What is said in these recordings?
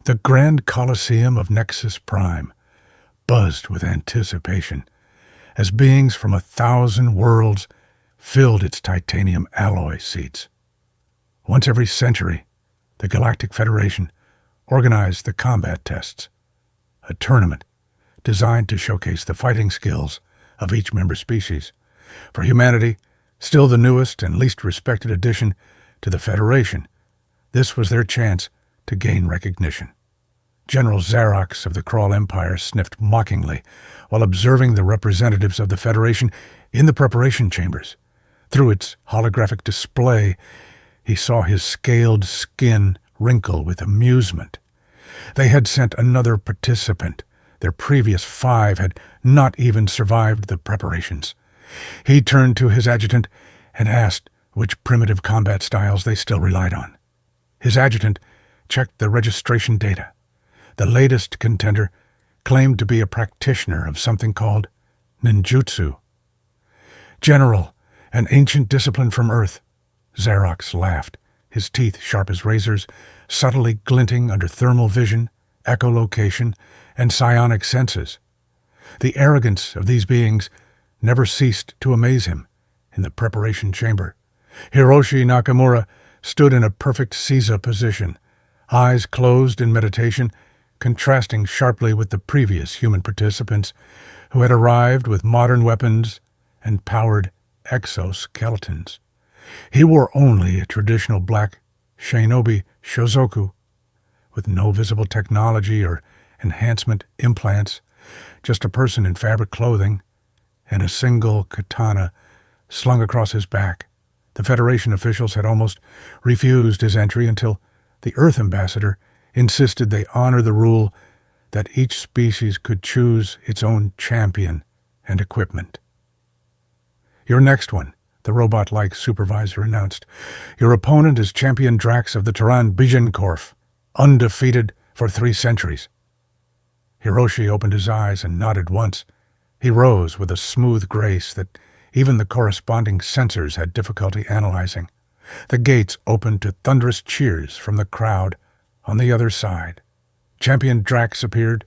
The grand Colosseum of Nexus Prime buzzed with anticipation as beings from 1,000 worlds filled its titanium alloy seats. Once every century, the Galactic Federation organized the combat tests, a tournament designed to showcase the fighting skills of each member species. For humanity, still the newest and least respected addition to the Federation, this was their chance to gain recognition. General Xerox of the Krull Empire sniffed mockingly while observing the representatives of the Federation in the preparation chambers. Through its holographic display, he saw his scaled skin wrinkle with amusement. They had sent another participant. Their previous 5 had not even survived the preparations. He turned to his adjutant and asked which primitive combat styles they still relied on. His adjutant checked the registration data. The latest contender claimed to be a practitioner of something called ninjutsu. "General, an ancient discipline from Earth," Xerox laughed, his teeth sharp as razors, subtly glinting under thermal vision, echolocation, and psionic senses. The arrogance of these beings never ceased to amaze him. In the preparation chamber, Hiroshi Nakamura stood in a perfect Caesar position, eyes closed in meditation, contrasting sharply with the previous human participants who had arrived with modern weapons and powered exoskeletons. He wore only a traditional black shinobi shozoku, with no visible technology or enhancement implants, just a person in fabric clothing and a single katana slung across his back. The Federation officials had almost refused his entry until the Earth ambassador insisted they honor the rule that each species could choose its own champion and equipment. "Your next one," the robot-like supervisor announced. "Your opponent is Champion Drax of the Terran Bijenkorf, undefeated for 3 centuries. Hiroshi opened his eyes and nodded once. He rose with a smooth grace that even the corresponding sensors had difficulty analyzing. The gates opened to thunderous cheers from the crowd on the other side. Champion Drax appeared,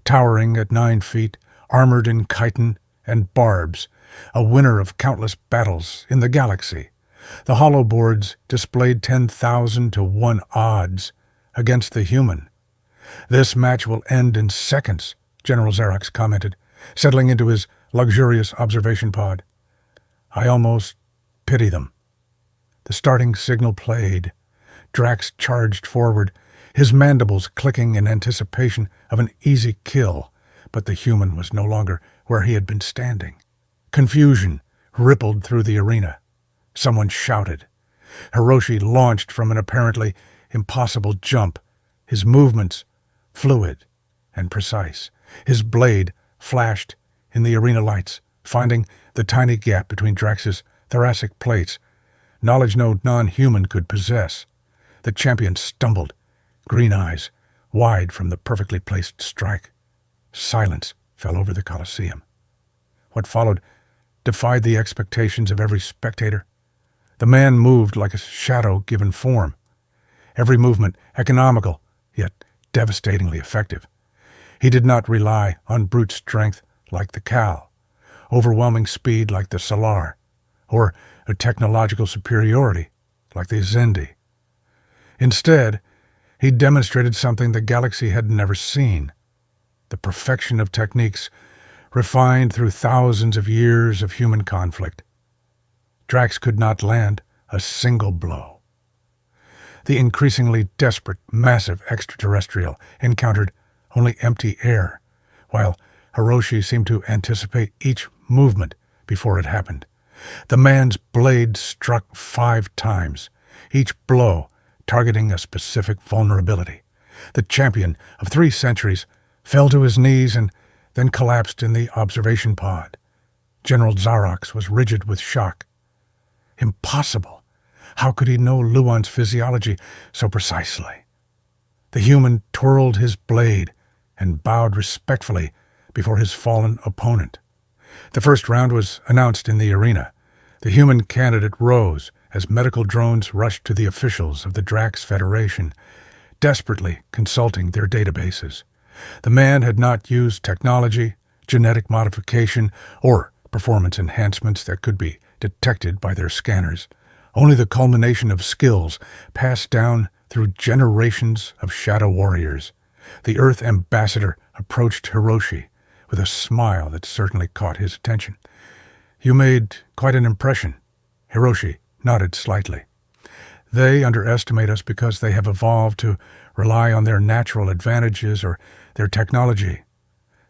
towering at 9 feet, armored in chitin and barbs, a winner of countless battles in the galaxy. The holoboards displayed 10,000 to 1 odds against the human. "This match will end in seconds," General Xerox commented, settling into his luxurious observation pod. "I almost pity them." The starting signal played. Drax charged forward, his mandibles clicking in anticipation of an easy kill, but the human was no longer where he had been standing. Confusion rippled through the arena. Someone shouted. Hiroshi launched from an apparently impossible jump, his movements fluid and precise. His blade flashed in the arena lights, finding the tiny gap between Drax's thoracic plates, knowledge no non-human could possess. The champion stumbled, green eyes wide from the perfectly placed strike. Silence fell over the Colosseum. What followed defied the expectations of every spectator. The man moved like a shadow given form. Every movement economical, yet devastatingly effective. He did not rely on brute strength like the Cal, overwhelming speed like the Solar, or a technological superiority like the Zendi. Instead, he demonstrated something the galaxy had never seen: the perfection of techniques refined through thousands of years of human conflict. Drax could not land a single blow. The increasingly desperate, massive extraterrestrial encountered only empty air, while Hiroshi seemed to anticipate each movement before it happened. The man's blade struck 5 times, each blow targeting a specific vulnerability. The champion of 3 centuries fell to his knees and then collapsed in the observation pod. General Xerox was rigid with shock. Impossible! How could he know Luan's physiology so precisely? The human twirled his blade and bowed respectfully before his fallen opponent. The first round was announced in the arena. The human candidate rose as medical drones rushed to the officials of the Drax Federation. desperately consulting their databases. The man had not used technology, genetic modification, or performance enhancements that could be detected by their scanners. Only the culmination of skills passed down through generations of shadow warriors. The Earth ambassador approached Hiroshi with a smile that certainly caught his attention. "You made quite an impression." Hiroshi nodded slightly. "They underestimate us because they have evolved to rely on their natural advantages or their technology.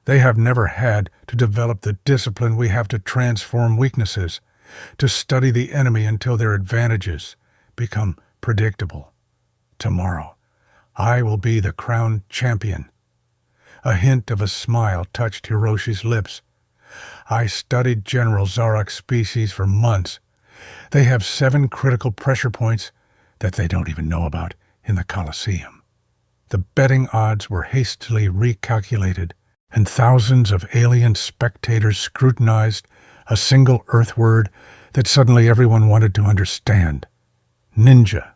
They have never had to develop the discipline we have to transform weaknesses, to study the enemy until their advantages become predictable. Tomorrow, I will be the crowned champion." A hint of a smile touched Hiroshi's lips. "I studied General Zarak's species for months. They have 7 critical pressure points that they don't even know about in the Colosseum." The betting odds were hastily recalculated, and thousands of alien spectators scrutinized a single Earth word that suddenly everyone wanted to understand: ninja.